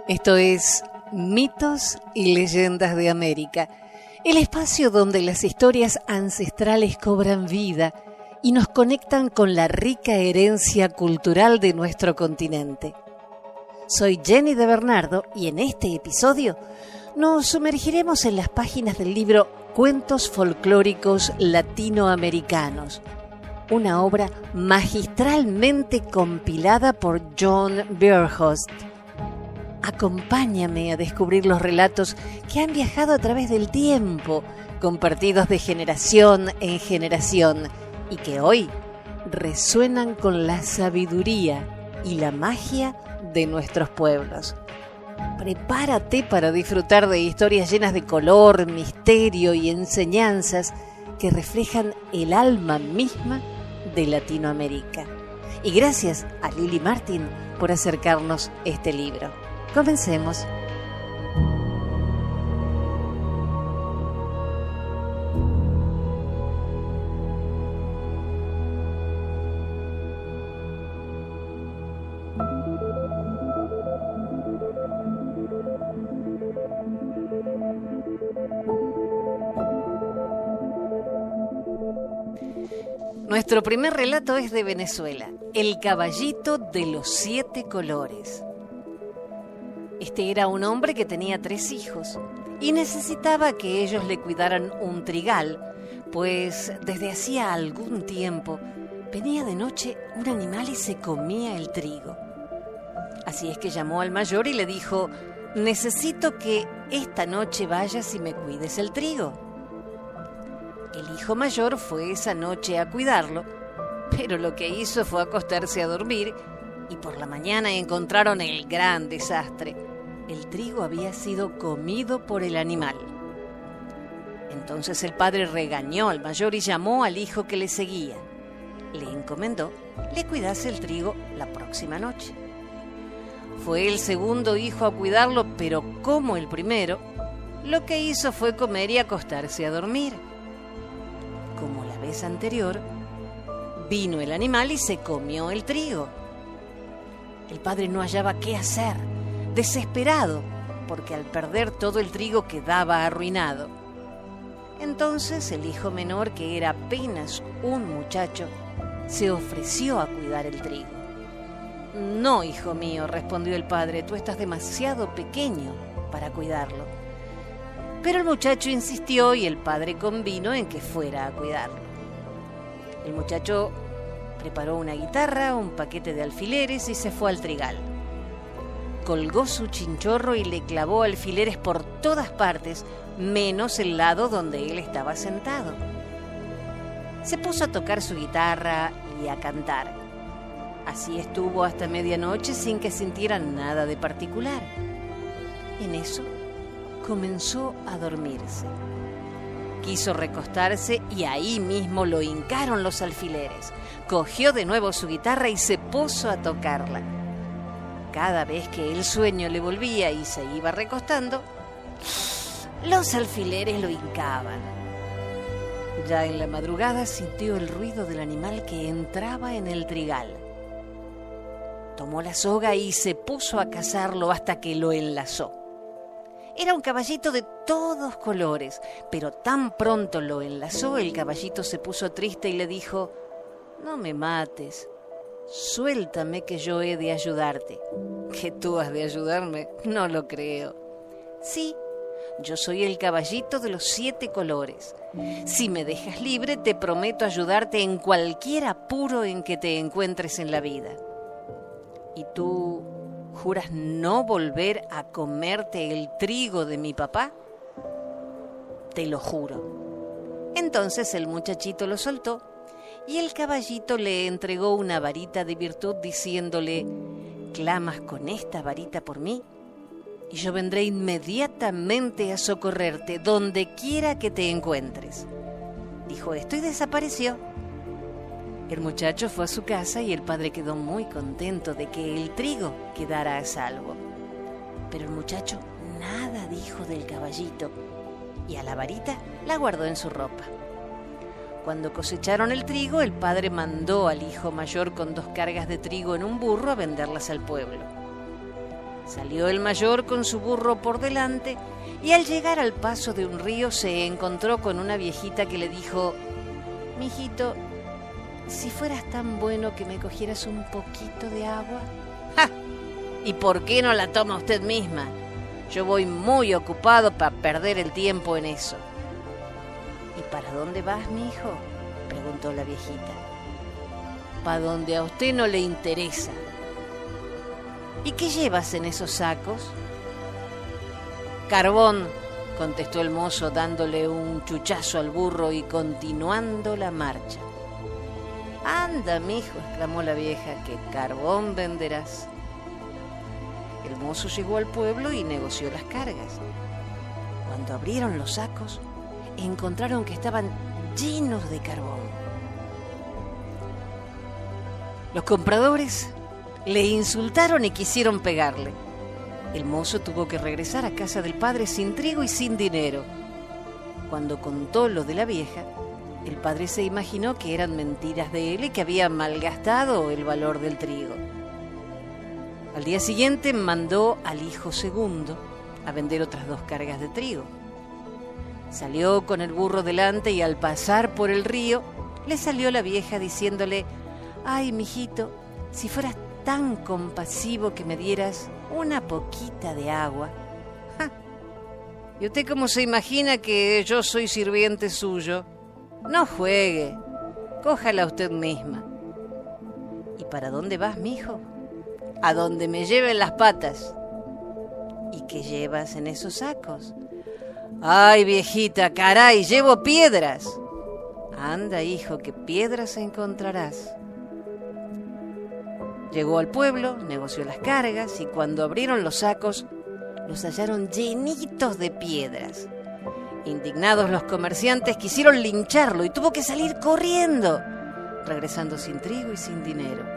Esto es Mitos y Leyendas de América, el espacio donde las historias ancestrales cobran vida y nos conectan con la rica herencia cultural de nuestro continente. Soy Jenny de Bernardo y en este episodio nos sumergiremos en las páginas del libro Cuentos folclóricos latinoamericanos, una obra magistralmente compilada por John Verhulst. Acompáñame a descubrir los relatos que han viajado a través del tiempo, compartidos de generación en generación, y que hoy resuenan con la sabiduría y la magia de nuestros pueblos. Prepárate para disfrutar de historias llenas de color, misterio y enseñanzas que reflejan el alma misma de Latinoamérica. Y gracias a Lili Martin por acercarnos este libro. Comencemos. Nuestro primer relato es de Venezuela, El caballito de los 7 colores. Este era un hombre que tenía 3 hijos y necesitaba que ellos le cuidaran un trigal, pues desde hacía algún tiempo venía de noche un animal y se comía el trigo. Así es que llamó al mayor y le dijo: necesito que esta noche vayas y me cuides el trigo. El hijo mayor fue esa noche a cuidarlo, pero lo que hizo fue acostarse a dormir y por la mañana encontraron el gran desastre. El trigo había sido comido por el animal. Entonces el padre regañó al mayor y llamó al hijo que le seguía. Le encomendó le cuidase el trigo la próxima noche. Fue el segundo hijo a cuidarlo, pero como el primero, lo que hizo fue comer y acostarse a dormir. Como la vez anterior, vino el animal y se comió el trigo. El padre no hallaba qué hacer, desesperado, porque al perder todo el trigo quedaba arruinado. Entonces el hijo menor, que era apenas un muchacho, se ofreció a cuidar el trigo. No, hijo mío, respondió el padre, tú estás demasiado pequeño para cuidarlo. Pero el muchacho insistió y el padre convino en que fuera a cuidarlo. El muchacho preparó una guitarra, un paquete de alfileres y se fue al trigal. Colgó su chinchorro y le clavó alfileres por todas partes, menos el lado donde él estaba sentado. Se puso a tocar su guitarra y a cantar. Así estuvo hasta medianoche sin que sintiera nada de particular. En eso comenzó a dormirse. Quiso recostarse y ahí mismo lo hincaron los alfileres. Cogió de nuevo su guitarra y se puso a tocarla. Cada vez que el sueño le volvía y se iba recostando, los alfileres lo hincaban. Ya en la madrugada sintió el ruido del animal que entraba en el trigal. Tomó la soga y se puso a cazarlo hasta que lo enlazó. Era un caballito de todos colores, pero tan pronto lo enlazó, el caballito se puso triste y le dijo: no me mates, suéltame que yo he de ayudarte. ¿Que tú has de ayudarme? No lo creo. Sí, yo soy el caballito de los 7 colores. Si me dejas libre, te prometo ayudarte en cualquier apuro en que te encuentres en la vida. ¿Y tú juras no volver a comerte el trigo de mi papá? Te lo juro. Entonces el muchachito lo soltó y el caballito le entregó una varita de virtud diciéndole: clamas con esta varita por mí y yo vendré inmediatamente a socorrerte donde quiera que te encuentres. Dijo esto y desapareció. El muchacho fue a su casa y el padre quedó muy contento de que el trigo quedara a salvo. Pero el muchacho nada dijo del caballito y a la varita la guardó en su ropa. Cuando cosecharon el trigo, el padre mandó al hijo mayor con 2 cargas de trigo en un burro a venderlas al pueblo. Salió el mayor con su burro por delante y al llegar al paso de un río se encontró con una viejita que le dijo: «Mijito, si fueras tan bueno que me cogieras un poquito de agua». ¡Ja! ¿Y por qué no la toma usted misma? Yo voy muy ocupado para perder el tiempo en eso. «¿Y para dónde vas, mi hijo?», preguntó la viejita. «Para donde a usted no le interesa». «¿Y qué llevas en esos sacos?». «Carbón», contestó el mozo dándole un chuchazo al burro y continuando la marcha. «Anda, mijo», exclamó la vieja, «¿qué carbón venderás?». El mozo llegó al pueblo y negoció las cargas. Cuando abrieron los sacos, encontraron que estaban llenos de carbón. Los compradores le insultaron y quisieron pegarle. El mozo tuvo que regresar a casa del padre sin trigo y sin dinero. Cuando contó lo de la vieja, el padre se imaginó que eran mentiras de él y que había malgastado el valor del trigo. Al día siguiente mandó al hijo segundo a vender otras 2 cargas de trigo. Salió con el burro delante y al pasar por el río le salió la vieja diciéndole: «Ay, mijito, si fueras tan compasivo que me dieras una poquita de agua». ¡Ja! ¿Y usted cómo se imagina que yo soy sirviente suyo? No juegue, cójala usted misma. «¿Y para dónde vas, mijo?». «A donde me lleven las patas». «¿Y qué llevas en esos sacos?». «Ay, viejita, caray, llevo piedras». «Anda, hijo, que piedras encontrarás». Llegó al pueblo, negoció las cargas y cuando abrieron los sacos, los hallaron llenitos de piedras. Indignados los comerciantes quisieron lincharlo y tuvo que salir corriendo, regresando sin trigo y sin dinero.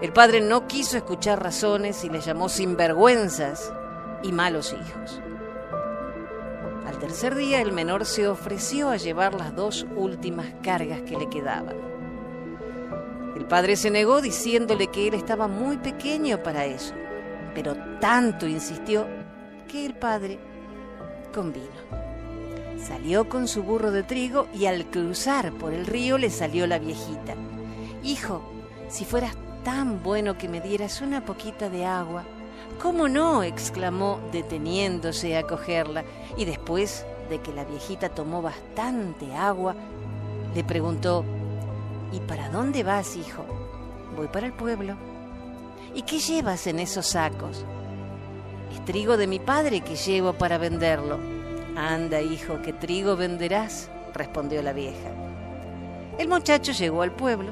El padre no quiso escuchar razones y les llamó sinvergüenzas y malos hijos. Al tercer día el menor se ofreció a llevar las 2 últimas cargas que le quedaban. El padre se negó diciéndole que él estaba muy pequeño para eso, pero tanto insistió que el padre convino. Salió con su burro de trigo y al cruzar por el río le salió la viejita: «Hijo, si fueras tan bueno que me dieras una poquita de agua». «¿Cómo no?», exclamó deteniéndose a cogerla, y después de que la viejita tomó bastante agua, le preguntó: «¿Y para dónde vas, hijo?». «Voy para el pueblo». «¿Y qué llevas en esos sacos?». «Es trigo de mi padre que llevo para venderlo». «Anda, hijo, ¿qué trigo venderás?», respondió la vieja. El muchacho llegó al pueblo,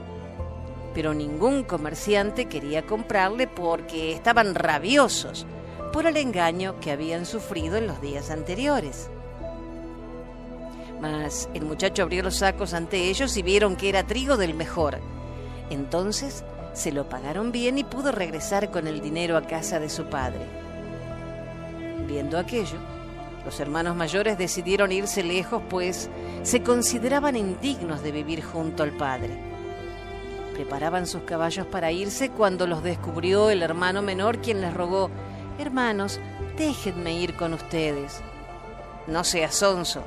pero ningún comerciante quería comprarle porque estaban rabiosos por el engaño que habían sufrido en los días anteriores. Mas el muchacho abrió los sacos ante ellos y vieron que era trigo del mejor. Entonces se lo pagaron bien y pudo regresar con el dinero a casa de su padre. Viendo aquello, los hermanos mayores decidieron irse lejos, pues se consideraban indignos de vivir junto al padre. Preparaban sus caballos para irse cuando los descubrió el hermano menor, quien les rogó: «Hermanos, déjenme ir con ustedes». «No seas sonso,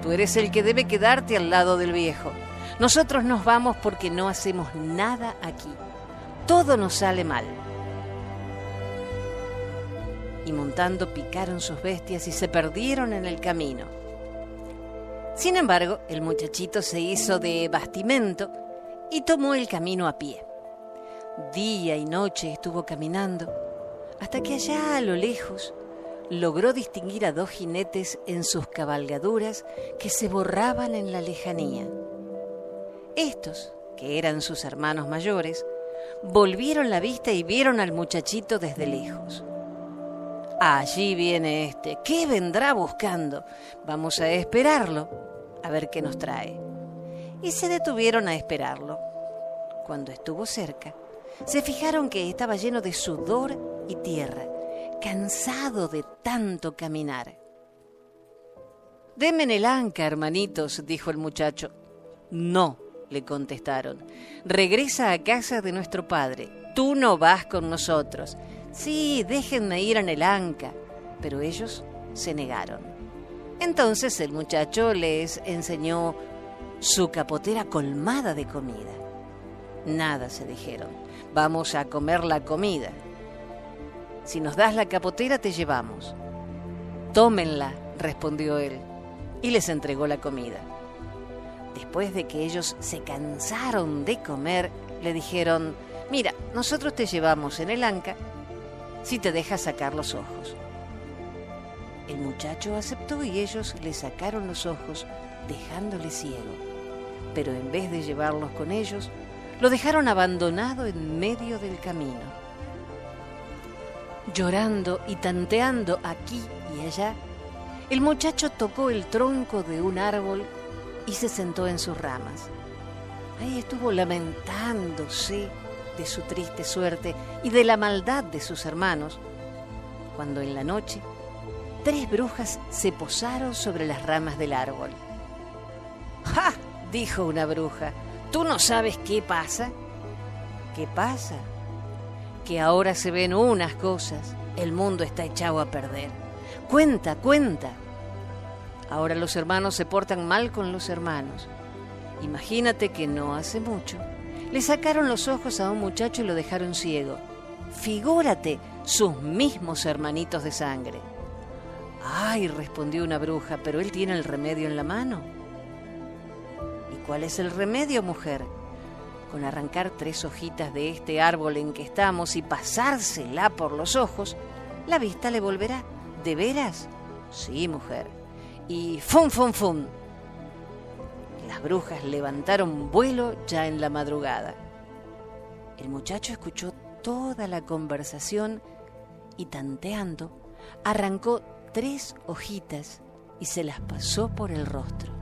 tú eres el que debe quedarte al lado del viejo. Nosotros nos vamos porque no hacemos nada aquí. Todo nos sale mal». Y montando picaron sus bestias y se perdieron en el camino. Sin embargo, el muchachito se hizo de bastimento y tomó el camino a pie. Día y noche estuvo caminando, hasta que allá a lo lejos logró distinguir a 2 jinetes en sus cabalgaduras que se borraban en la lejanía. Estos, que eran sus hermanos mayores, volvieron la vista y vieron al muchachito desde lejos. «Allí viene este, ¿qué vendrá buscando? Vamos a esperarlo, a ver qué nos trae». Y se detuvieron a esperarlo. Cuando estuvo cerca, se fijaron que estaba lleno de sudor y tierra, cansado de tanto caminar. «Denme el anca, hermanitos», dijo el muchacho. «No», le contestaron, «regresa a casa de nuestro padre. Tú no vas con nosotros. Sí, déjenme ir en el anca. Pero ellos se negaron. Entonces el muchacho les enseñó su capotera colmada de comida. Nada, se dijeron, vamos a comer la comida. Si nos das la capotera te llevamos. Tómenla, respondió él, y les entregó la comida. Después de que ellos se cansaron de comer, le dijeron, mira, nosotros te llevamos en el anca si te dejas sacar los ojos. El muchacho aceptó y ellos le sacaron los ojos, dejándole ciego. Pero en vez de llevarlos con ellos, lo dejaron abandonado en medio del camino. Llorando y tanteando aquí y allá, el muchacho tocó el tronco de un árbol y se sentó en sus ramas. Ahí estuvo lamentándose de su triste suerte y de la maldad de sus hermanos, cuando en la noche 3 brujas se posaron sobre las ramas del árbol. ¡Ja!, dijo una bruja, ¿tú no sabes qué pasa? ¿Qué pasa? Que ahora se ven unas cosas, el mundo está echado a perder. Cuenta, cuenta. Ahora los hermanos se portan mal con los hermanos. Imagínate que no hace mucho le sacaron los ojos a un muchacho y lo dejaron ciego. Figúrate, sus mismos hermanitos de sangre. ¡Ay!, respondió una bruja, pero él tiene el remedio en la mano. ¿Y cuál es el remedio, mujer? Con arrancar 3 hojitas de este árbol en que estamos y pasársela por los ojos, la vista le volverá. ¿De veras? Sí, mujer. Y ¡fum, fum, fum! Las brujas levantaron vuelo ya en la madrugada. El muchacho escuchó toda la conversación y, tanteando, arrancó 3 hojitas y se las pasó por el rostro.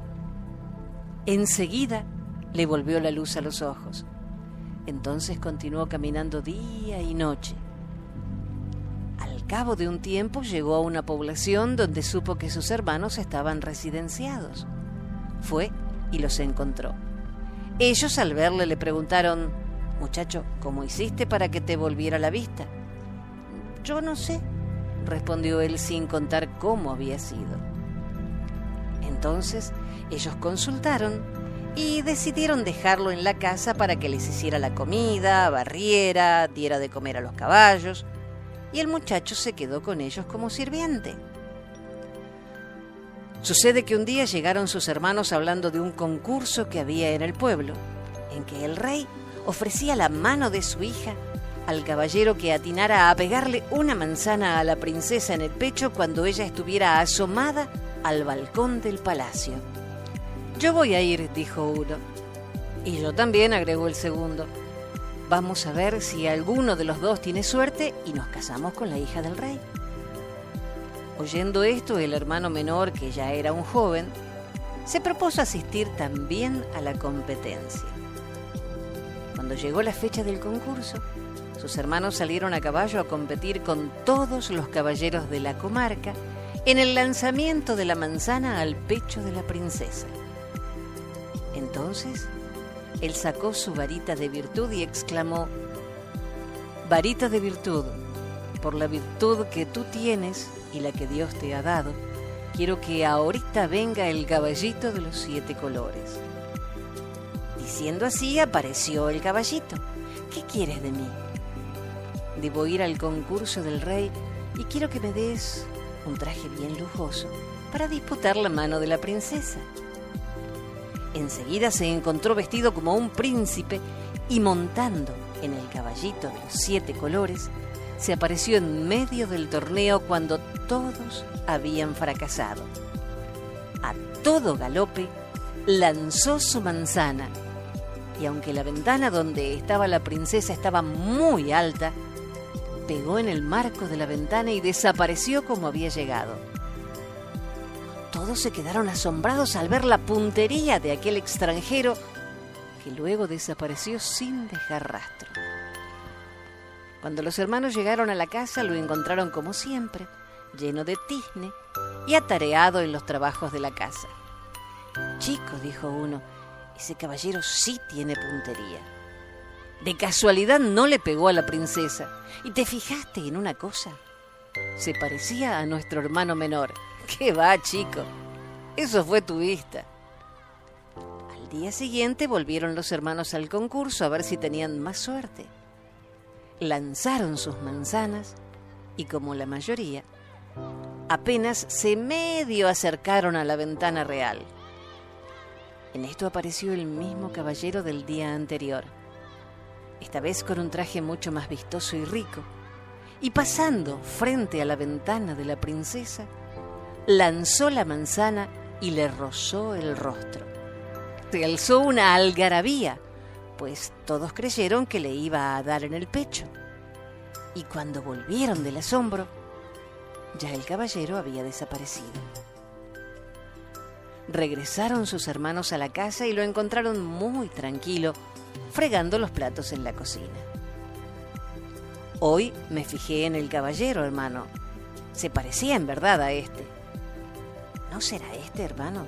Enseguida le volvió la luz a los ojos. Entonces continuó caminando día y noche. Al cabo de un tiempo llegó a una población donde supo que sus hermanos estaban residenciados. Fue y los encontró. Ellos, al verle, le preguntaron, «Muchacho, ¿cómo hiciste para que te volviera la vista?» «Yo no sé», respondió él sin contar cómo había sido. Entonces ellos consultaron y decidieron dejarlo en la casa para que les hiciera la comida, barriera, diera de comer a los caballos, y el muchacho se quedó con ellos como sirviente. Sucede que un día llegaron sus hermanos hablando de un concurso que había en el pueblo, en que el rey ofrecía la mano de su hija al caballero que atinara a pegarle una manzana a la princesa en el pecho cuando ella estuviera asomada al balcón del palacio. «Yo voy a ir», dijo uno. «Y yo también», agregó el segundo. «Vamos a ver si alguno de los dos tiene suerte y nos casamos con la hija del rey». Oyendo esto, el hermano menor, que ya era un joven, se propuso asistir también a la competencia. Cuando llegó la fecha del concurso, sus hermanos salieron a caballo a competir con todos los caballeros de la comarca en el lanzamiento de la manzana al pecho de la princesa. Entonces, él sacó su varita de virtud y exclamó, «Varita de virtud, por la virtud que tú tienes y la que Dios te ha dado, quiero que ahorita venga el caballito de los 7 colores». Diciendo así, apareció el caballito. «¿Qué quieres de mí?» «Debo ir al concurso del rey y quiero que me des un traje bien lujoso para disputar la mano de la princesa». Enseguida se encontró vestido como un príncipe y, montando en el caballito de los 7 colores, se apareció en medio del torneo cuando todos habían fracasado. A todo galope lanzó su manzana y, aunque la ventana donde estaba la princesa estaba muy alta, pegó en el marco de la ventana y desapareció como había llegado. Todos se quedaron asombrados al ver la puntería de aquel extranjero que luego desapareció sin dejar rastro. Cuando los hermanos llegaron a la casa, lo encontraron como siempre, lleno de tizne y atareado en los trabajos de la casa. «Chico», dijo uno, «ese caballero sí tiene puntería». De casualidad no le pegó a la princesa. ¿Y te fijaste en una cosa? Se parecía a nuestro hermano menor. ¿Qué va, chico? Eso fue tu vista. Al día siguiente volvieron los hermanos al concurso a ver si tenían más suerte. Lanzaron sus manzanas y, como la mayoría, apenas se medio acercaron a la ventana real. En esto apareció el mismo caballero del día anterior, esta vez con un traje mucho más vistoso y rico, y pasando frente a la ventana de la princesa, lanzó la manzana y le rozó el rostro. Se alzó una algarabía, pues todos creyeron que le iba a dar en el pecho. Y cuando volvieron del asombro, ya el caballero había desaparecido. Regresaron sus hermanos a la casa y lo encontraron muy tranquilo, fregando los platos en la cocina. Hoy me fijé en el caballero, hermano. Se parecía en verdad a este. ¿No será este, hermano?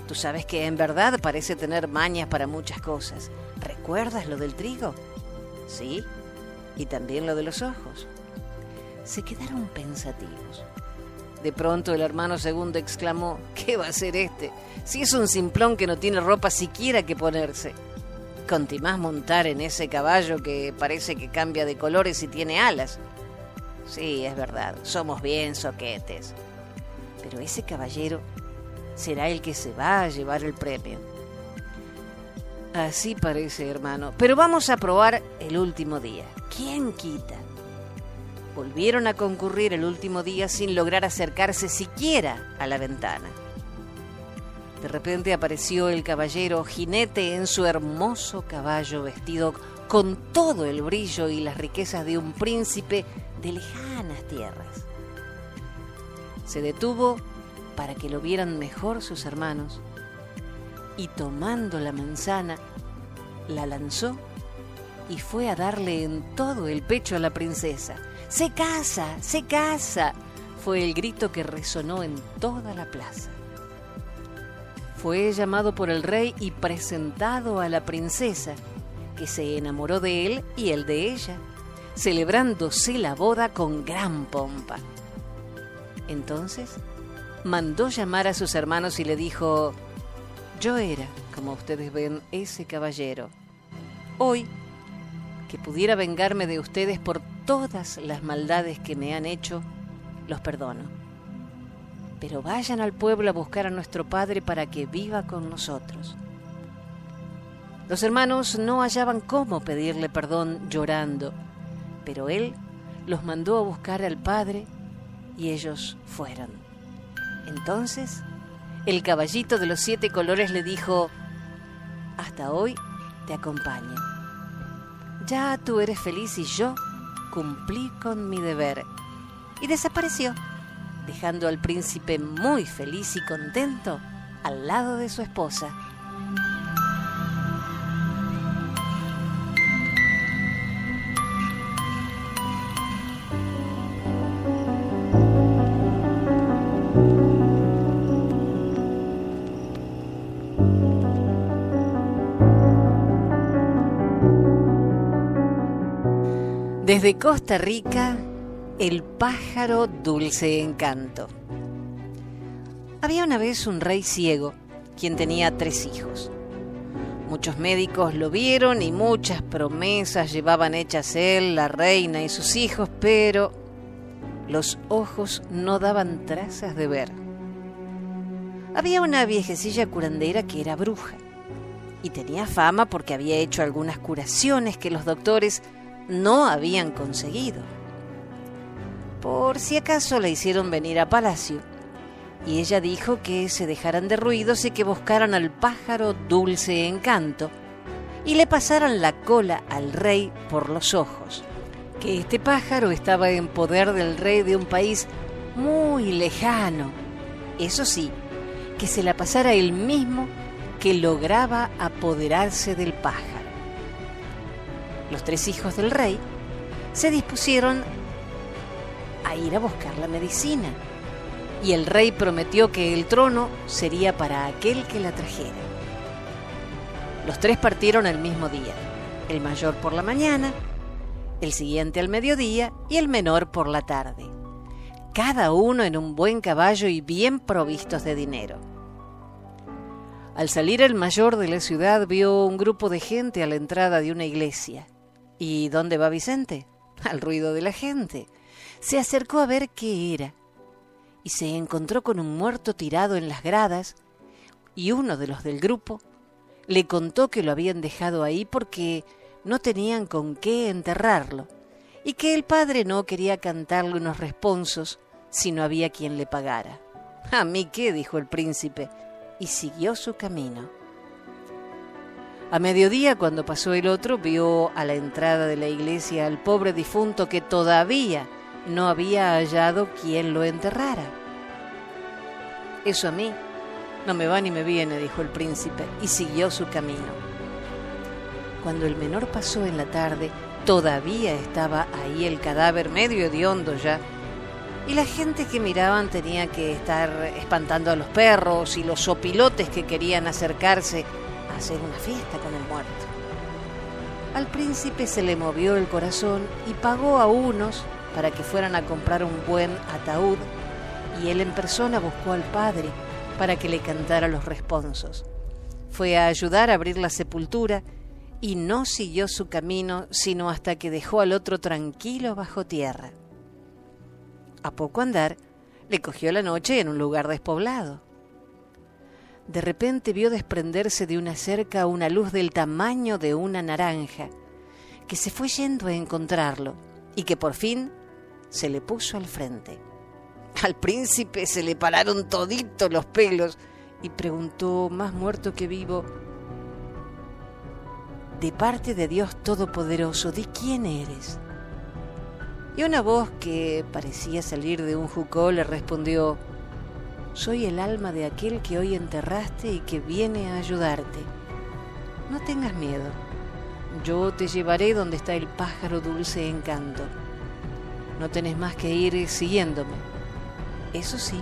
Tú sabes que en verdad parece tener mañas para muchas cosas. ¿Recuerdas lo del trigo? Sí, y también lo de los ojos. Se quedaron pensativos. De pronto el hermano segundo exclamó: ¿qué va a ser este? Si es un simplón que no tiene ropa siquiera que ponerse. Contimás montar en ese caballo que parece que cambia de colores y tiene alas. Sí, es verdad, somos bien soquetes. Pero ese caballero será el que se va a llevar el premio. Así parece, hermano. Pero vamos a probar el último día. ¿Quién quita? Volvieron a concurrir el último día sin lograr acercarse siquiera a la ventana. De repente apareció el caballero jinete en su hermoso caballo, vestido con todo el brillo y las riquezas de un príncipe de lejanas tierras. Se detuvo para que lo vieran mejor sus hermanos y, tomando la manzana, la lanzó y fue a darle en todo el pecho a la princesa. ¡Se casa! ¡Se casa!, fue el grito que resonó en toda la plaza. Fue llamado por el rey y presentado a la princesa, que se enamoró de él y él de ella, celebrándose la boda con gran pompa. Entonces mandó llamar a sus hermanos y le dijo: yo era, como ustedes ven, ese caballero. Hoy, que pudiera vengarme de ustedes por todas las maldades que me han hecho, los perdono. Pero vayan al pueblo a buscar a nuestro padre para que viva con nosotros. Los hermanos no hallaban cómo pedirle perdón llorando, pero él los mandó a buscar al padre y ellos fueron. Entonces, el caballito de los 7 colores le dijo: hasta hoy te acompaño. Ya tú eres feliz y yo cumplí con mi deber. Y desapareció, dejando al príncipe muy feliz y contento al lado de su esposa. Desde Costa Rica, el pájaro dulce encanto. Había una vez un rey ciego, quien tenía 3 hijos. Muchos médicos lo vieron y muchas promesas llevaban hechas él, la reina y sus hijos, pero los ojos no daban trazas de ver. Había una viejecilla curandera que era bruja y tenía fama porque había hecho algunas curaciones que los doctores no habían conseguido. Por si acaso la hicieron venir a palacio y ella dijo que se dejaran de ruidos y que buscaran al pájaro dulce encanto y le pasaran la cola al rey por los ojos, que este pájaro estaba en poder del rey de un país muy lejano. Eso sí, que se la pasara él mismo, que lograba apoderarse del pájaro. Los 3 hijos del rey se dispusieron a ir a buscar la medicina y el rey prometió que el trono sería para aquel que la trajera. Los 3 partieron el mismo día el mayor por la mañana, el siguiente al mediodía y el menor por la tarde, cada uno en un buen caballo y bien provistos de dinero. Al salir el mayor de la ciudad vio un grupo de gente a la entrada de una iglesia. ¿Y dónde va Vicente? Al ruido de la gente. Se acercó a ver qué era y se encontró con un muerto tirado en las gradas, y uno de los del grupo le contó que lo habían dejado ahí porque no tenían con qué enterrarlo y que el padre no quería cantarle unos responsos si no había quien le pagara. «¿A mí qué?», dijo el príncipe, y siguió su camino. A mediodía, cuando pasó el otro, vio a la entrada de la iglesia al pobre difunto que todavía no había hallado quien lo enterrara. «Eso a mí no me va ni me viene», dijo el príncipe, y siguió su camino. Cuando el menor pasó en la tarde, todavía estaba ahí el cadáver medio hediondo ya, y la gente que miraban tenía que estar espantando a los perros y los sopilotes que querían acercarse a hacer una fiesta con el muerto. Al príncipe se le movió el corazón y pagó a unos para que fueran a comprar un buen ataúd, y él en persona buscó al padre para que le cantara los responsos. Fue a ayudar a abrir la sepultura y no siguió su camino sino hasta que dejó al otro tranquilo bajo tierra. A poco andar, le cogió la noche en un lugar despoblado. De repente vio desprenderse de una cerca una luz del tamaño de una naranja, que se fue yendo a encontrarlo y que por fin se le puso al frente. Al príncipe se le pararon toditos los pelos y preguntó, más muerto que vivo: «De parte de Dios Todopoderoso, ¿de quién eres?». Y una voz que parecía salir de un jucó le respondió: «Soy el alma de aquel que hoy enterraste y que viene a ayudarte. No tengas miedo, yo te llevaré donde está el pájaro dulce encanto. No tenés más que ir siguiéndome. Eso sí,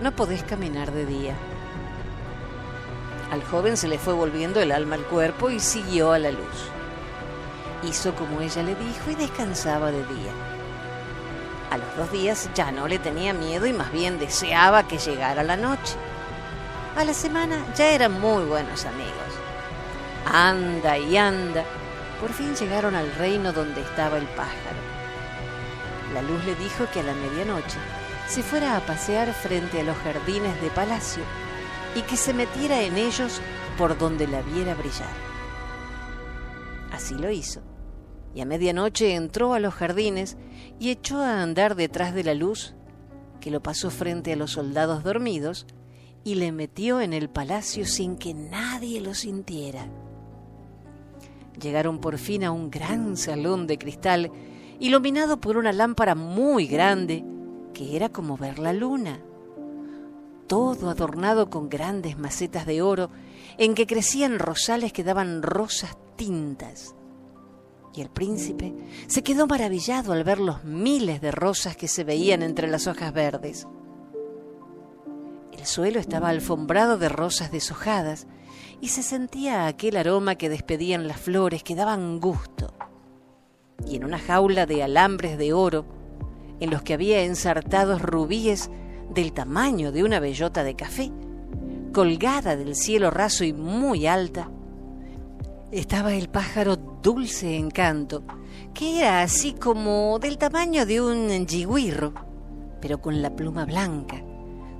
no podés caminar de día». Al joven se le fue volviendo el alma al cuerpo y siguió a la luz. Hizo como ella le dijo y descansaba de día. A los 2 días ya no le tenía miedo y más bien deseaba que llegara la noche. A la semana ya eran muy buenos amigos. Anda y anda, por fin llegaron al reino donde estaba el pájaro. La luz le dijo que a la medianoche se fuera a pasear frente a los jardines de palacio y que se metiera en ellos por donde la viera brillar. Así lo hizo, y a medianoche entró a los jardines y echó a andar detrás de la luz, que lo pasó frente a los soldados dormidos y le metió en el palacio sin que nadie lo sintiera. Llegaron por fin a un gran salón de cristal iluminado por una lámpara muy grande que era como ver la luna, todo adornado con grandes macetas de oro en que crecían rosales que daban rosas tintas. Y el príncipe se quedó maravillado al ver los miles de rosas que se veían entre las hojas verdes. El suelo estaba alfombrado de rosas deshojadas y se sentía aquel aroma que despedían las flores que daban gusto. Y en una jaula de alambres de oro, en los que había ensartados rubíes del tamaño de una bellota de café, colgada del cielo raso y muy alta, estaba el pájaro Dulce Encanto, que era así como del tamaño de un yigüirro, pero con la pluma blanca,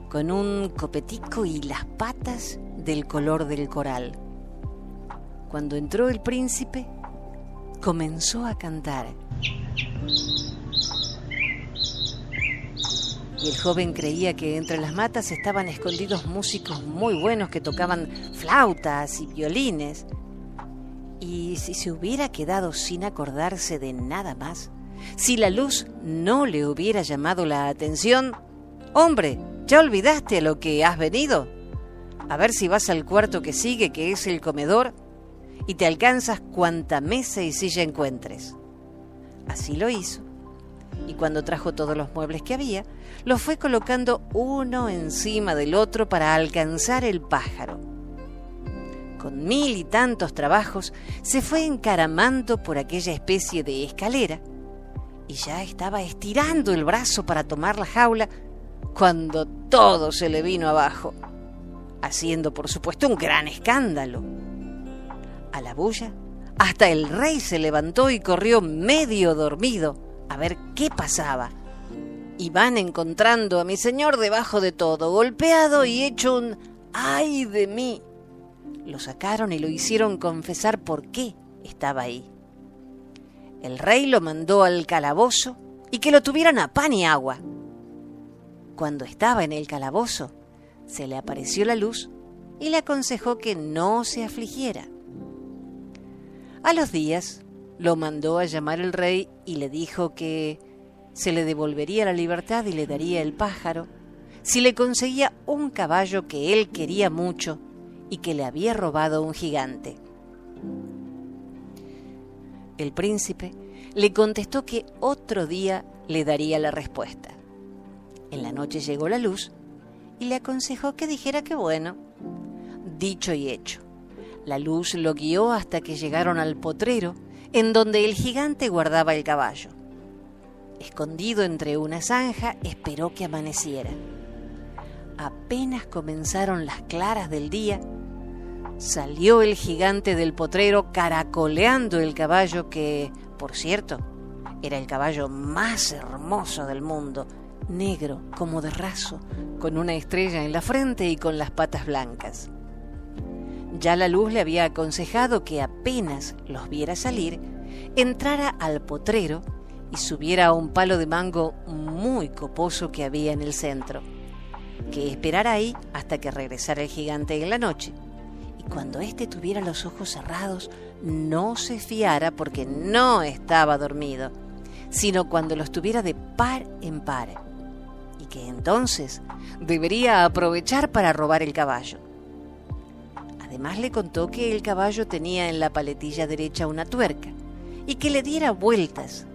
con un copetico y las patas del color del coral. Cuando entró el príncipe, comenzó a cantar. Y el joven creía que entre las matas estaban escondidos músicos muy buenos que tocaban flautas y violines. Y si se hubiera quedado sin acordarse de nada más, si la luz no le hubiera llamado la atención: «Hombre, ¿ya olvidaste a lo que has venido? A ver si vas al cuarto que sigue, que es el comedor, y te alcanzas cuanta mesa y silla encuentres». Así lo hizo, y cuando trajo todos los muebles que había, los fue colocando uno encima del otro para alcanzar el pájaro. con 1000 y tantos trabajos, se fue encaramando por aquella especie de escalera y ya estaba estirando el brazo para tomar la jaula cuando todo se le vino abajo, haciendo por supuesto un gran escándalo. A la bulla, hasta el rey se levantó y corrió medio dormido a ver qué pasaba. Y van encontrando a mi señor debajo de todo, golpeado y hecho un ¡ay de mí! Lo sacaron y lo hicieron confesar por qué estaba ahí. El rey lo mandó al calabozo y que lo tuvieran a pan y agua. Cuando estaba en el calabozo, se le apareció la luz y le aconsejó que no se afligiera. A los días lo mandó a llamar el rey y le dijo que se le devolvería la libertad y le daría el pájaro si le conseguía un caballo que él quería mucho y que le había robado un gigante. El príncipe le contestó que otro día le daría la respuesta. En la noche llegó la luz y le aconsejó que dijera que bueno. Dicho y hecho, la luz lo guió hasta que llegaron al potrero en donde el gigante guardaba el caballo. Escondido entre una zanja, esperó que amaneciera. Apenas comenzaron las claras del día, salió el gigante del potrero caracoleando el caballo que, por cierto, era el caballo más hermoso del mundo, negro como de raso, con una estrella en la frente y con las patas blancas. Ya la luz le había aconsejado que apenas los viera salir, entrara al potrero y subiera a un palo de mango muy coposo que había en el centro, que esperara ahí hasta que regresara el gigante en la noche, y cuando éste tuviera los ojos cerrados no se fiara porque no estaba dormido, sino cuando los tuviera de par en par, y que entonces debería aprovechar para robar el caballo. Además le contó que el caballo tenía en la paletilla derecha una tuerca, y que le diera vueltas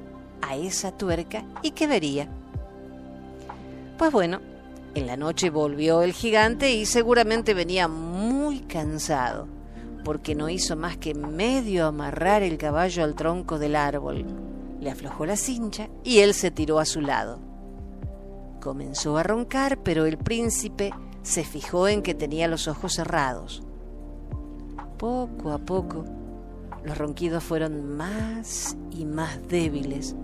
a esa tuerca y que vería. Pues bueno, en la noche volvió el gigante y seguramente venía muy cansado, porque no hizo más que medio amarrar el caballo al tronco del árbol. Le aflojó la cincha y él se tiró a su lado. Comenzó a roncar, pero el príncipe se fijó en que tenía los ojos cerrados. Poco a poco, los ronquidos fueron más y más débiles,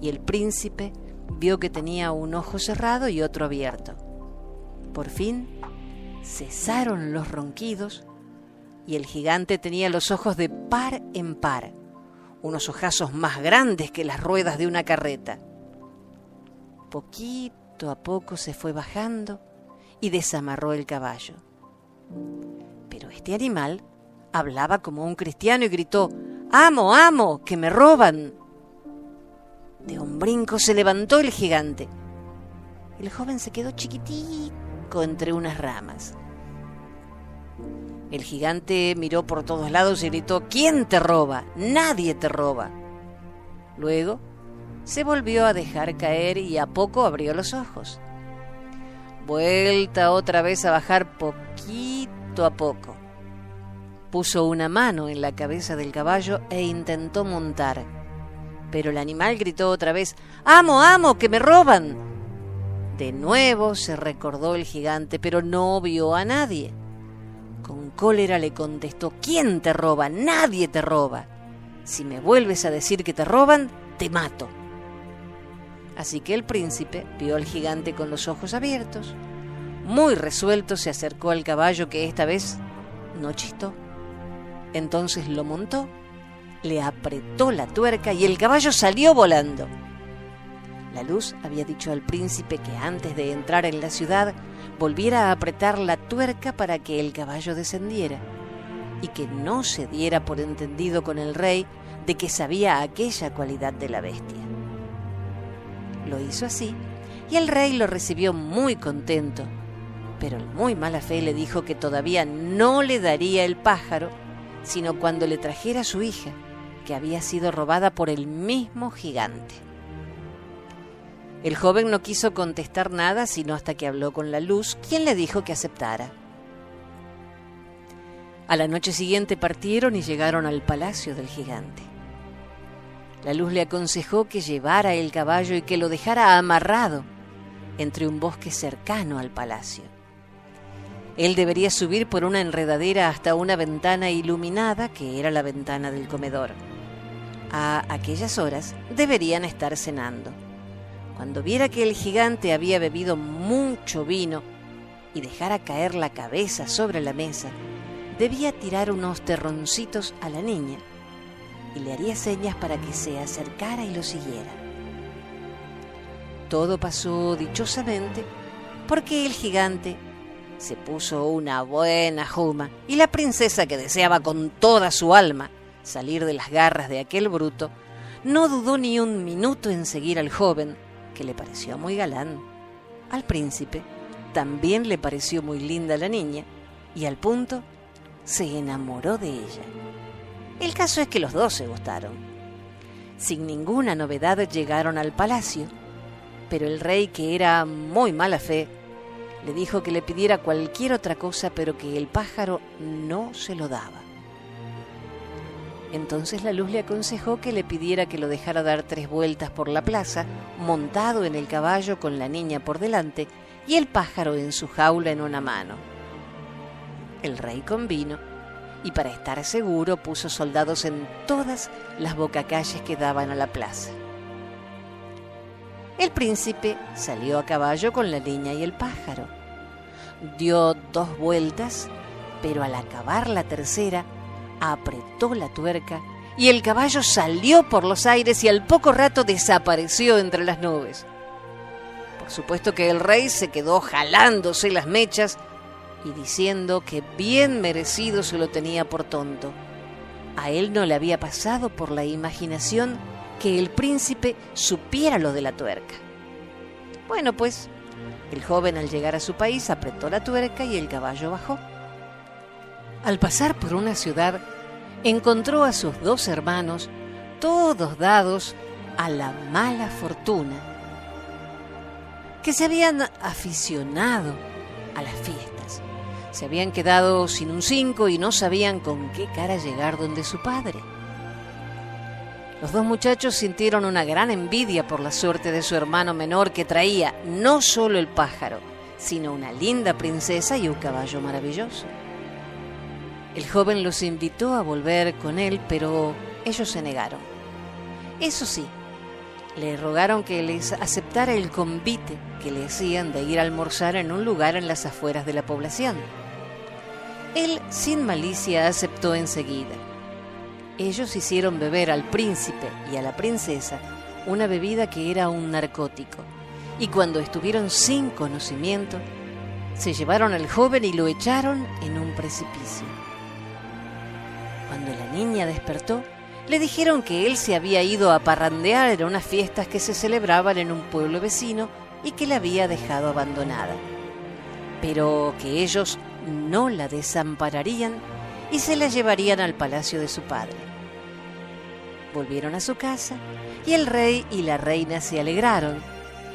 y el príncipe vio que tenía un ojo cerrado y otro abierto. Por fin cesaron los ronquidos y el gigante tenía los ojos de par en par, unos ojazos más grandes que las ruedas de una carreta. Poquito a poco se fue bajando y desamarró el caballo. Pero este animal hablaba como un cristiano y gritó: ¡Amo, amo, que me roban! De un brinco se levantó el gigante. El joven se quedó chiquitico entre unas ramas. El gigante miró por todos lados y gritó: ¿Quién te roba? Nadie te roba. Luego se volvió a dejar caer y a poco abrió los ojos. Vuelta otra vez a bajar poquito a poco. Puso una mano en la cabeza del caballo e intentó montar. Pero el animal gritó otra vez: ¡Amo, amo, que me roban! De nuevo se recordó el gigante, pero no vio a nadie. Con cólera le contestó: ¿Quién te roba? Nadie te roba. Si me vuelves a decir que te roban, te mato. Así que el príncipe vio al gigante con los ojos abiertos. Muy resuelto se acercó al caballo, que esta vez no chistó. Entonces lo montó, le apretó la tuerca y el caballo salió volando. La luz había dicho al príncipe que antes de entrar en la ciudad volviera a apretar la tuerca para que el caballo descendiera y que no se diera por entendido con el rey de que sabía aquella cualidad de la bestia. Lo hizo así y el rey lo recibió muy contento, pero el muy mala fe le dijo que todavía no le daría el pájaro, sino cuando le trajera a su hija, que había sido robada por el mismo gigante. El joven no quiso contestar nada sino hasta que habló con la luz, quien le dijo que aceptara. A la noche siguiente partieron y llegaron al palacio del gigante. La luz le aconsejó que llevara el caballo y que lo dejara amarrado entre un bosque cercano al palacio. Él debería subir por una enredadera hasta una ventana iluminada, que era la ventana del comedor. A aquellas horas deberían estar cenando. Cuando viera que el gigante había bebido mucho vino y dejara caer la cabeza sobre la mesa, debía tirar unos terroncitos a la niña y le haría señas para que se acercara y lo siguiera. Todo pasó dichosamente porque el gigante se puso una buena juma y la princesa, que deseaba con toda su alma salir de las garras de aquel bruto, no dudó ni un minuto en seguir al joven, que le pareció muy galán. Al príncipe también le pareció muy linda la niña y al punto se enamoró de ella. El caso es que los dos se gustaron. Sin ninguna novedad llegaron al palacio, pero el rey, que era muy mala fe, le dijo que le pidiera cualquier otra cosa, pero que el pájaro no se lo daba. Entonces la luz le aconsejó que le pidiera que lo dejara dar 3 vueltas por la plaza, montado en el caballo con la niña por delante y el pájaro en su jaula en una mano. El rey convino y, para estar seguro, puso soldados en todas las bocacalles que daban a la plaza. El príncipe salió a caballo con la niña y el pájaro. Dio 2 vueltas, pero al acabar la tercera, apretó la tuerca y el caballo salió por los aires y al poco rato desapareció entre las nubes. Por supuesto que el rey se quedó jalándose las mechas y diciendo que bien merecido se lo tenía por tonto. A él no le había pasado por la imaginación que el príncipe supiera lo de la tuerca. Bueno, pues, el joven, al llegar a su país, apretó la tuerca y el caballo bajó. Al pasar por una ciudad, encontró a sus 2 hermanos, todos dados a la mala fortuna, que se habían aficionado a las fiestas. Se habían quedado sin un 5 y no sabían con qué cara llegar donde su padre. Los 2 muchachos sintieron una gran envidia por la suerte de su hermano menor, que traía no solo el pájaro, sino una linda princesa y un caballo maravilloso. El joven los invitó a volver con él, pero ellos se negaron. Eso sí, le rogaron que les aceptara el convite que le hacían de ir a almorzar en un lugar en las afueras de la población. Él, sin malicia, aceptó enseguida. Ellos hicieron beber al príncipe y a la princesa una bebida que era un narcótico, y cuando estuvieron sin conocimiento, se llevaron al joven y lo echaron en un precipicio. Cuando la niña despertó, le dijeron que él se había ido a parrandear en unas fiestas que se celebraban en un pueblo vecino y que la había dejado abandonada, pero que ellos no la desampararían y se la llevarían al palacio de su padre. Volvieron a su casa y el rey y la reina se alegraron,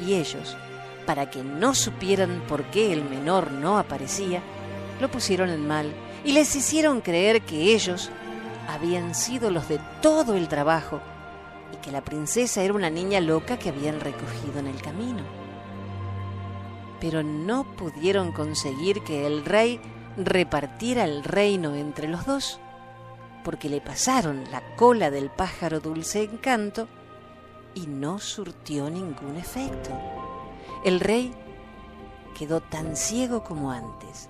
y ellos, para que no supieran por qué el menor no aparecía, lo pusieron en mal y les hicieron creer que ellos habían sido los de todo el trabajo y que la princesa era una niña loca que habían recogido en el camino. Pero no pudieron conseguir que el rey repartiera el reino entre los 2, porque le pasaron la cola del pájaro Dulce Encanto y no surtió ningún efecto. El rey quedó tan ciego como antes.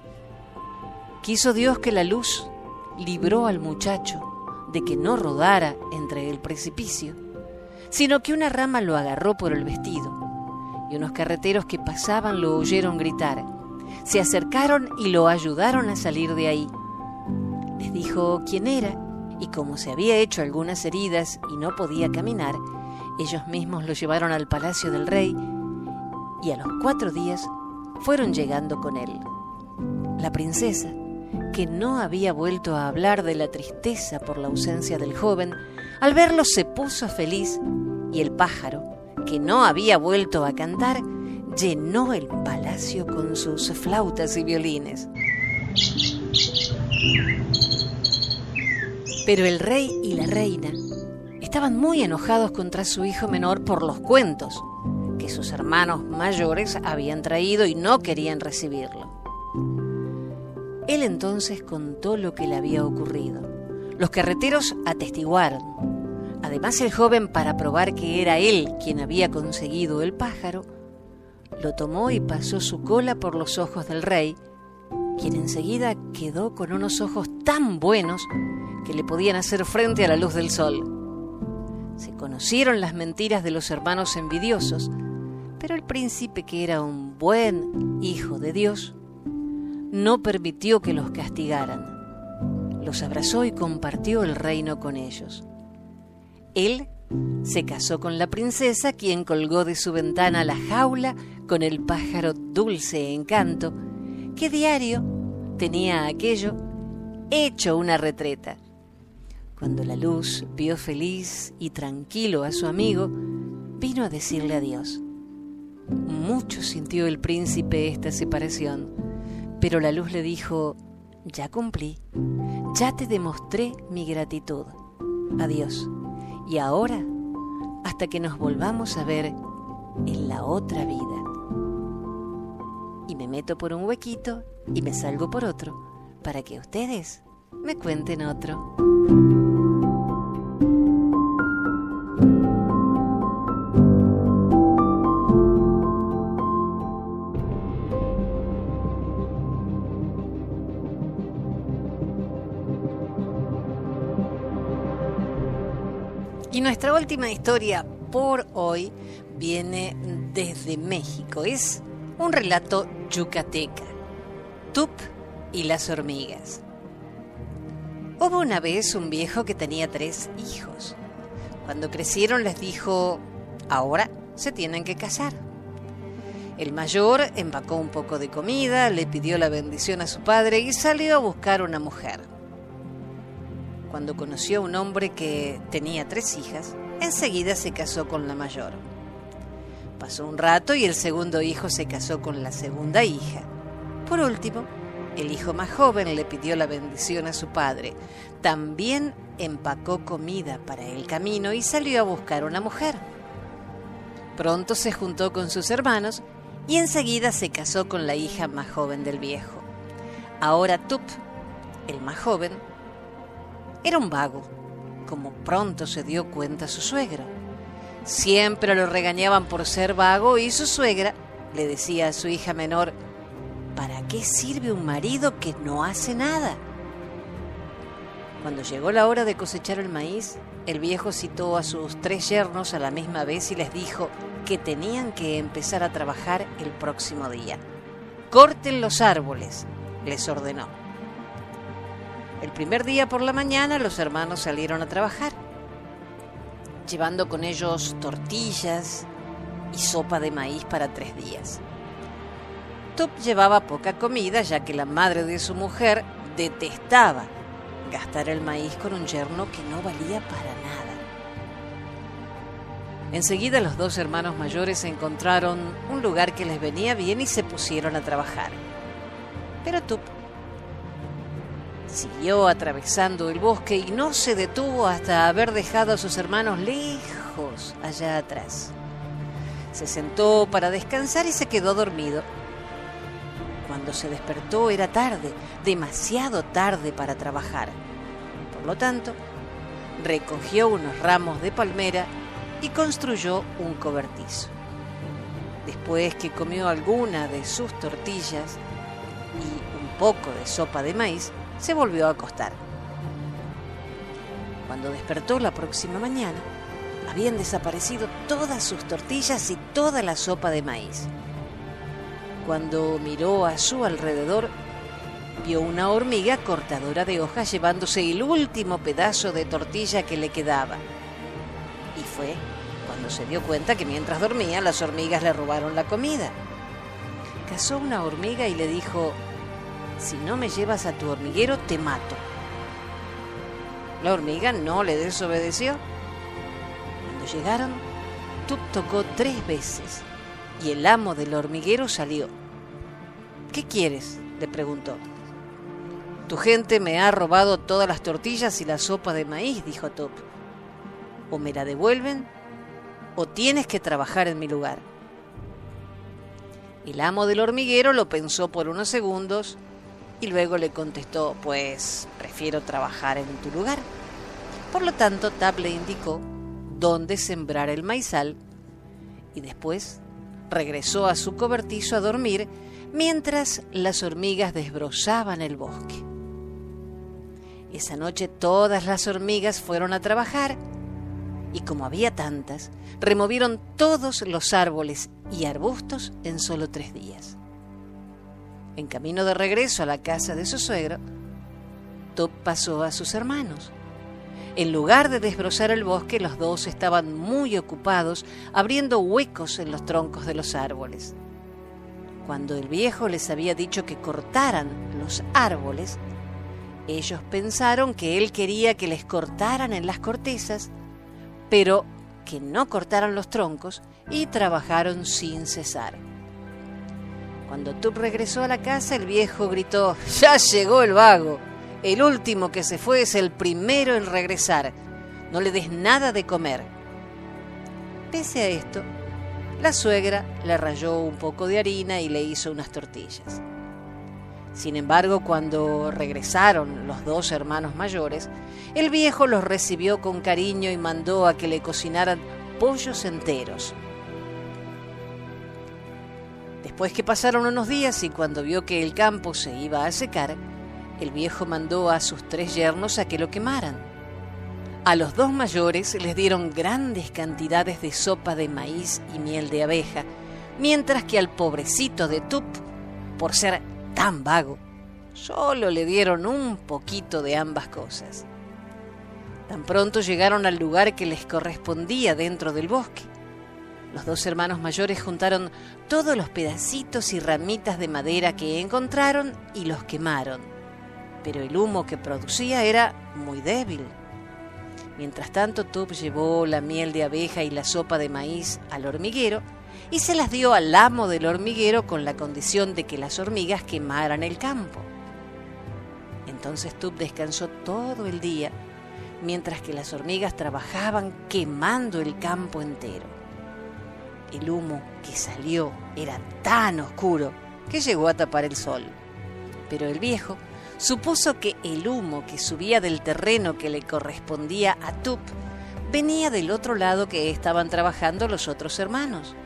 Quiso Dios que la luz libró al muchacho de que no rodara entre el precipicio, sino que una rama lo agarró por el vestido, y unos carreteros que pasaban lo oyeron gritar. Se acercaron y lo ayudaron a salir de ahí. Les dijo quién era, y como se había hecho algunas heridas y no podía caminar, ellos mismos lo llevaron al palacio del rey, y a los 4 días fueron llegando con él. La princesa, que no había vuelto a hablar de la tristeza por la ausencia del joven, al verlo se puso feliz, y el pájaro, que no había vuelto a cantar, llenó el palacio con sus flautas y violines. Pero el rey y la reina estaban muy enojados contra su hijo menor por los cuentos que sus hermanos mayores habían traído y no querían recibirlo. Él entonces contó lo que le había ocurrido. Los carreteros atestiguaron. Además, el joven, para probar que era él quien había conseguido el pájaro, lo tomó y pasó su cola por los ojos del rey, quien enseguida quedó con unos ojos tan buenos que le podían hacer frente a la luz del sol. Se conocieron las mentiras de los hermanos envidiosos, pero el príncipe, que era un buen hijo de Dios, no permitió que los castigaran. Los abrazó y compartió el reino con ellos. Él se casó con la princesa, quien colgó de su ventana la jaula con el pájaro Dulce Encanto, que diario tenía aquello hecho una retreta. Cuando la luz vio feliz y tranquilo a su amigo, vino a decirle adiós. Mucho sintió el príncipe esta separación, pero la luz le dijo: ya cumplí, ya te demostré mi gratitud. Adiós. Y ahora, hasta que nos volvamos a ver en la otra vida. Y me meto por un huequito y me salgo por otro, para que ustedes me cuenten otro. Y nuestra última historia por hoy viene desde México. Es un relato yucateca. Tup y las hormigas. Hubo una vez un viejo que tenía 3 hijos. Cuando crecieron les dijo: ahora se tienen que casar. El mayor empacó un poco de comida, le pidió la bendición a su padre y salió a buscar una mujer. Cuando conoció a un hombre que tenía 3 hijas, enseguida se casó con la mayor. Pasó un rato y el segundo hijo se casó con la segunda hija. Por último, el hijo más joven le pidió la bendición a su padre. También empacó comida para el camino y salió a buscar una mujer. Pronto se juntó con sus hermanos y enseguida se casó con la hija más joven del viejo. Ahora Tup, el más joven, era un vago, como pronto se dio cuenta su suegro. Siempre lo regañaban por ser vago y su suegra le decía a su hija menor: ¿para qué sirve un marido que no hace nada? Cuando llegó la hora de cosechar el maíz, el viejo citó a sus 3 yernos a la misma vez y les dijo que tenían que empezar a trabajar el próximo día. «Corten los árboles», les ordenó. El primer día por la mañana los hermanos salieron a trabajar, llevando con ellos tortillas y sopa de maíz para 3 días. Tup llevaba poca comida, ya que la madre de su mujer detestaba gastar el maíz con un yerno que no valía para nada. Enseguida los 2 hermanos mayores encontraron un lugar que les venía bien y se pusieron a trabajar. Pero Tup siguió atravesando el bosque y no se detuvo hasta haber dejado a sus hermanos lejos allá atrás. Se sentó para descansar y se quedó dormido. Cuando se despertó era tarde, demasiado tarde para trabajar. Por lo tanto, recogió unos ramos de palmera y construyó un cobertizo. Después que comió alguna de sus tortillas y un poco de sopa de maíz, se volvió a acostar. Cuando despertó la próxima mañana, habían desaparecido todas sus tortillas y toda la sopa de maíz. Cuando miró a su alrededor, vio una hormiga cortadora de hojas llevándose el último pedazo de tortilla que le quedaba. Y fue cuando se dio cuenta que mientras dormía, las hormigas le robaron la comida. Cazó una hormiga y le dijo: «Si no me llevas a tu hormiguero, te mato». La hormiga no le desobedeció. Cuando llegaron, Tup tocó 3 veces y el amo del hormiguero salió. «¿Qué quieres?», le preguntó. Tu gente me ha robado todas las tortillas y la sopa de maíz, dijo Tup. O me la devuelven o tienes que trabajar en mi lugar. El amo del hormiguero lo pensó por unos segundos y luego le contestó, pues prefiero trabajar en tu lugar. Por lo tanto, Tup le indicó dónde sembrar el maizal y después regresó a su cobertizo a dormir mientras las hormigas desbrozaban el bosque. Esa noche todas las hormigas fueron a trabajar y como había tantas, removieron todos los árboles y arbustos en solo 3 días. En camino de regreso a la casa de su suegro, Tup pasó a sus hermanos. En lugar de desbrozar el bosque, los dos estaban muy ocupados abriendo huecos en los troncos de los árboles. Cuando el viejo les había dicho que cortaran los árboles, ellos pensaron que él quería que les cortaran en las cortezas, pero que no cortaran los troncos y trabajaron sin cesar. Cuando Tup regresó a la casa, el viejo gritó: «¡Ya llegó el vago! El último que se fue es el primero en regresar. No le des nada de comer». Pese a esto, la suegra le ralló un poco de harina y le hizo unas tortillas. Sin embargo, cuando regresaron los 2 hermanos mayores, el viejo los recibió con cariño y mandó a que le cocinaran pollos enteros. Después que pasaron unos días y cuando vio que el campo se iba a secar, el viejo mandó a sus 3 yernos a que lo quemaran. A los 2 mayores les dieron grandes cantidades de sopa de maíz y miel de abeja, mientras que al pobrecito de Tup, por ser tan vago, solo le dieron un poquito de ambas cosas. Tan pronto llegaron al lugar que les correspondía dentro del bosque. Los 2 hermanos mayores juntaron todos los pedacitos y ramitas de madera que encontraron y los quemaron, pero el humo que producía era muy débil. Mientras tanto, Tup llevó la miel de abeja y la sopa de maíz al hormiguero y se las dio al amo del hormiguero con la condición de que las hormigas quemaran el campo. Entonces Tup descansó todo el día, mientras que las hormigas trabajaban quemando el campo entero. El humo que salió era tan oscuro que llegó a tapar el sol. Pero el viejo supuso que el humo que subía del terreno que le correspondía a Tup venía del otro lado que estaban trabajando los otros hermanos.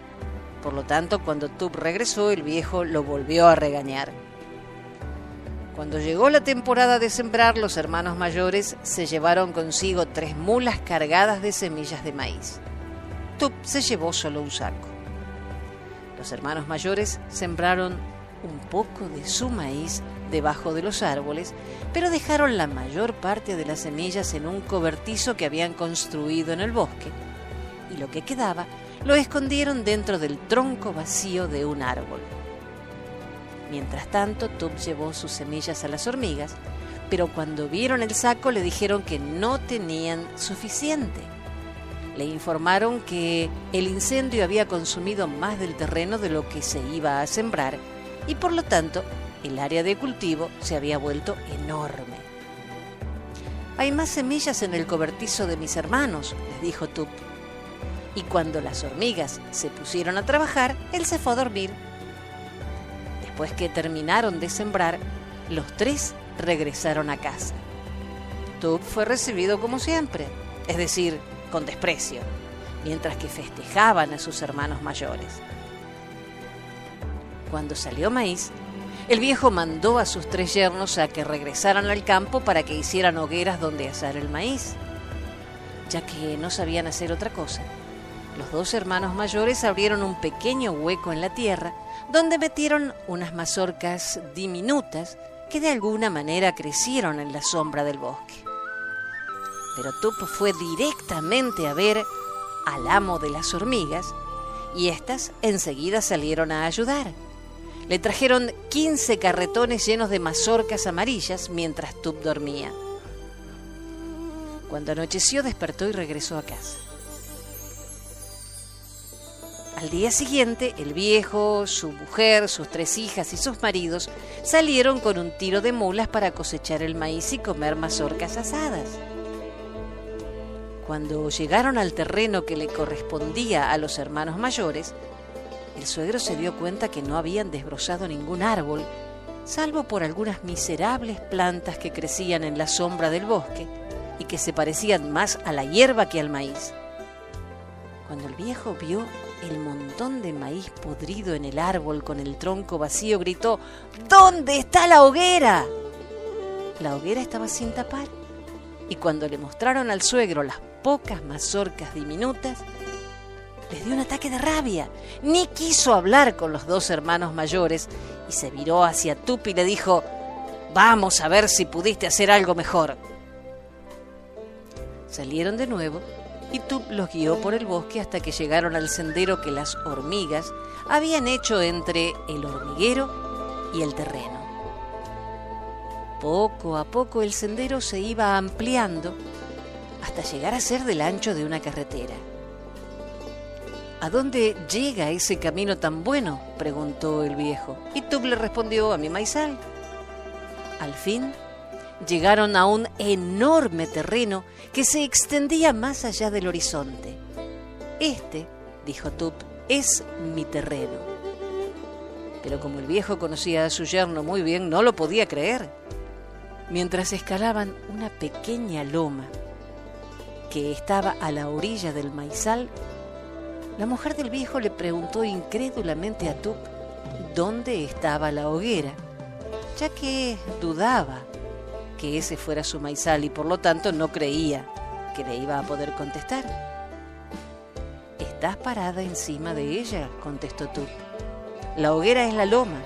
Por lo tanto, cuando Tup regresó, el viejo lo volvió a regañar. Cuando llegó la temporada de sembrar, los hermanos mayores se llevaron consigo 3 mulas cargadas de semillas de maíz. Tup se llevó solo un saco. Los hermanos mayores sembraron un poco de su maíz debajo de los árboles, pero dejaron la mayor parte de las semillas en un cobertizo que habían construido en el bosque, y lo que quedaba lo escondieron dentro del tronco vacío de un árbol. Mientras tanto, Tup llevó sus semillas a las hormigas, pero cuando vieron el saco le dijeron que no tenían suficiente. Le informaron que el incendio había consumido más del terreno de lo que se iba a sembrar y por lo tanto el área de cultivo se había vuelto enorme. «Hay más semillas en el cobertizo de mis hermanos», les dijo Tup. Y cuando las hormigas se pusieron a trabajar, él se fue a dormir. Después que terminaron de sembrar, los 3 regresaron a casa. Tup fue recibido como siempre, es decir, con desprecio, mientras que festejaban a sus hermanos mayores. Cuando salió maíz, el viejo mandó a sus 3 yernos a que regresaran al campo para que hicieran hogueras donde asar el maíz, ya que no sabían hacer otra cosa. Los 2 hermanos mayores abrieron un pequeño hueco en la tierra donde metieron unas mazorcas diminutas que de alguna manera crecieron en la sombra del bosque. Pero Tup fue directamente a ver al amo de las hormigas y éstas enseguida salieron a ayudar. Le trajeron 15 carretones llenos de mazorcas amarillas mientras Tup dormía. Cuando anocheció despertó y regresó a casa. Al día siguiente, el viejo, su mujer, sus 3 hijas y sus maridos salieron con un tiro de mulas para cosechar el maíz y comer mazorcas asadas. Cuando llegaron al terreno que le correspondía a los hermanos mayores, el suegro se dio cuenta que no habían desbrozado ningún árbol, salvo por algunas miserables plantas que crecían en la sombra del bosque y que se parecían más a la hierba que al maíz. Cuando el viejo vio el montón de maíz podrido en el árbol con el tronco vacío, gritó: ¿Dónde está la hoguera? La hoguera estaba sin tapar, y cuando le mostraron al suegro las pocas mazorcas diminutas, les dio un ataque de rabia. Ni quiso hablar con los 2 hermanos mayores y se viró hacia Tup y le dijo: «Vamos a ver si pudiste hacer algo mejor». Salieron de nuevo y Tup los guió por el bosque hasta que llegaron al sendero que las hormigas habían hecho entre el hormiguero y el terreno. Poco a poco el sendero se iba ampliando hasta llegar a ser del ancho de una carretera. «¿A dónde llega ese camino tan bueno?», preguntó el viejo. Y Tup le respondió: «A mi maizal». Al fin llegaron a un enorme terreno que se extendía más allá del horizonte. «Este», dijo Tup, «es mi terreno». Pero como el viejo conocía a su yerno muy bien, no lo podía creer. Mientras escalaban una pequeña loma que estaba a la orilla del maizal, la mujer del viejo le preguntó incrédulamente a Tup dónde estaba la hoguera, ya que dudaba que ese fuera su maizal y por lo tanto no creía que le iba a poder contestar. «Estás parada encima de ella», contestó Tup. «La hoguera es la loma».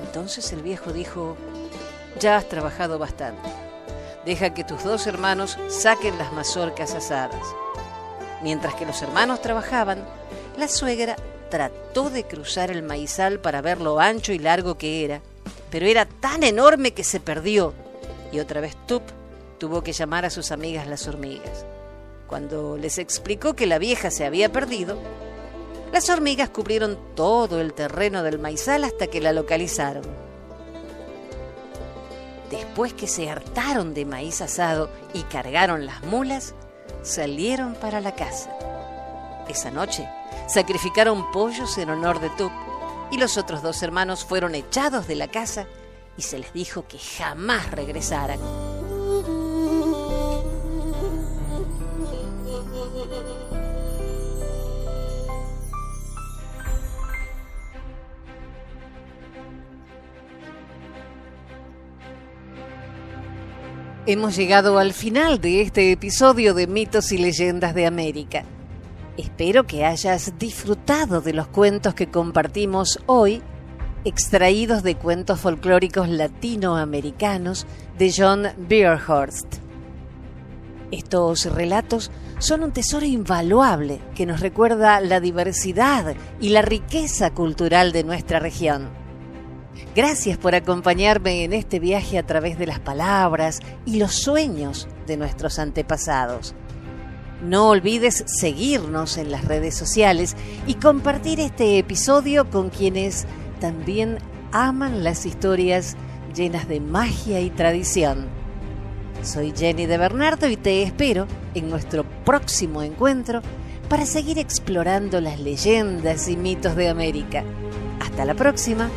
Entonces el viejo dijo: «Ya has trabajado bastante. Deja que tus 2 hermanos saquen las mazorcas asadas». Mientras que los hermanos trabajaban, la suegra trató de cruzar el maizal para ver lo ancho y largo que era, pero era tan enorme que se perdió, y otra vez Tup tuvo que llamar a sus amigas las hormigas. Cuando les explicó que la vieja se había perdido, las hormigas cubrieron todo el terreno del maizal hasta que la localizaron. Después que se hartaron de maíz asado y cargaron las mulas, salieron para la casa. Esa noche sacrificaron pollos en honor de Tup, y los otros 2 hermanos fueron echados de la casa y se les dijo que jamás regresaran. Hemos llegado al final de este episodio de Mitos y Leyendas de América. Espero que hayas disfrutado de los cuentos que compartimos hoy, extraídos de cuentos folclóricos latinoamericanos de John Bearhurst. Estos relatos son un tesoro invaluable que nos recuerda la diversidad y la riqueza cultural de nuestra región. Gracias por acompañarme en este viaje a través de las palabras y los sueños de nuestros antepasados. No olvides seguirnos en las redes sociales y compartir este episodio con quienes también aman las historias llenas de magia y tradición. Soy Jenny de Bernardo y te espero en nuestro próximo encuentro para seguir explorando las leyendas y mitos de América. Hasta la próxima.